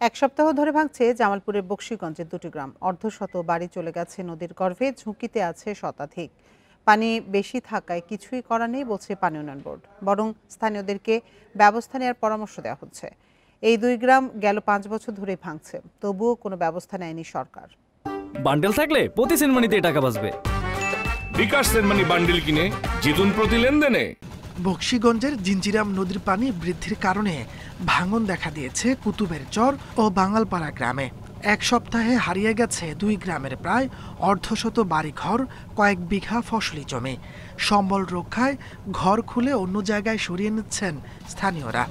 এক সপ্তাহ ধরে ভাঙছে জামালপুরের বকশীগঞ্জের দুটি গ্রাম। অর্ধশত বাড়ি চলে গেছে নদীর গর্ভে, ঝুঁকিতে আছে শতাধিক। পানি বেশি থাকায় কিছুই করা নেই বলছে পানি উন্নয়ন বোর্ড, বরং স্থানীয়দেরকে ব্যবস্থা নেওয়ার পরামর্শ দেওয়া হচ্ছে। এই দুই গ্রাম গেল 5 বছর ধরে ভাঙছে, তবুও কোনো ব্যবস্থা নেয়নি সরকার। বান্ডেল থাকলে প্রতি সেনমানিতে টাকা বাঁচবে। বিকাশ সেনমানি বান্ডেল কিনে জিতুন প্রতি লেনদেনে। বকশীগঞ্জের জিঞ্জিরাম নদীর পানি বৃদ্ধির কারণে ভাঙন দেখা দিয়েছে কুতুবের চর ও বাঙালপাড়া গ্রামে। এক সপ্তাহে হারিয়ে গেছে দুই গ্রামের প্রায় অর্ধশত বাড়িঘর, কয়েক বিঘা ফসলি জমি। সম্বল রক্ষায় ঘর খুলে অন্য জায়গায় সরিয়ে নিচ্ছেন স্থানীয়রা।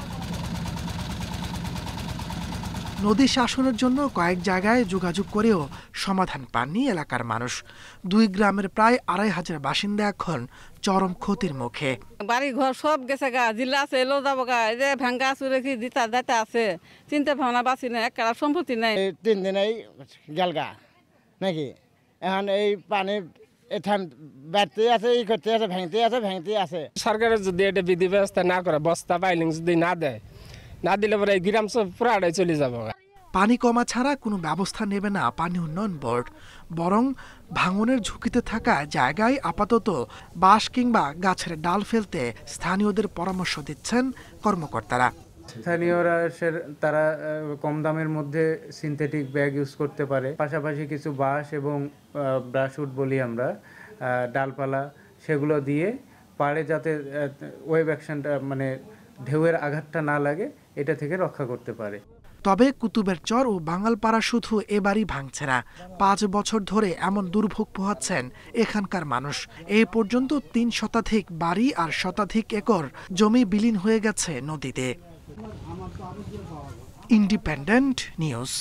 নদী শাসনের জন্য কয়েক জায়গায় যোগাযোগ করেও সমাধান পাননি এলাকার মানুষ। দুই গ্রামের প্রায় 2500 বাসিন্দা এখন চরম ক্ষতির মুখে। বাড়ি ঘর সব গেছে গা, জিল্লা আছে এলো যাবো গা, এই যে ভাঙ্গা চুরে কি দিতা দাতা আছে, চিন্তা ভাবনা বাঁচি না, একটা সম্পত্তি নাই। 3 দিনেই গেল গা নাকি। এখন এই পানি এখান বাড়তে আছে, ই করতে আছে, ভাঙতে আছে। সরকারের যদি এটা বিধি ব্যবস্থা না করে, বস্তা বাইলিং যদি না দেয়, না দিলে পরে এই গ্রাম সব পুরাটাই চলে যাবো। পানি কমা ছাড়া কোনো ব্যবস্থা নেবে না পানি উন্নয়ন বোর্ড, বরং ভাঙনের ঝুঁকিতে থাকা জায়গায় আপাতত বাঁশ কিংবা গাছের ডাল ফেলতে স্থানীয়দের পরামর্শ দিচ্ছেন কর্মকর্তারা। স্থানীয়রা তারা কম দামের মধ্যে সিনথেটিক ব্যাগ ইউজ করতে পারে, পাশাপাশি কিছু বাঁশ এবং ব্রাশউড বলি আমরা, ডালপালা, সেগুলো দিয়ে পাড়ে যাতে ওয়েভ অ্যাকশনটা মানে ঢেউয়ের আঘাতটা না লাগে, এটা থেকে রক্ষা করতে পারে। তবে কুতুবের চর ও বাঙালপাড়া শুধু এবারই ভাঙছে না, 5 বছর ধরে এমন দুর্ভোগ পোহাচ্ছেন এখানকার মানুষ। এই পর্যন্ত 3 শতাধিক বাড়ি আর শতাধিক একর জমি বিলীন হয়ে গেছে নদীতে। Independent news.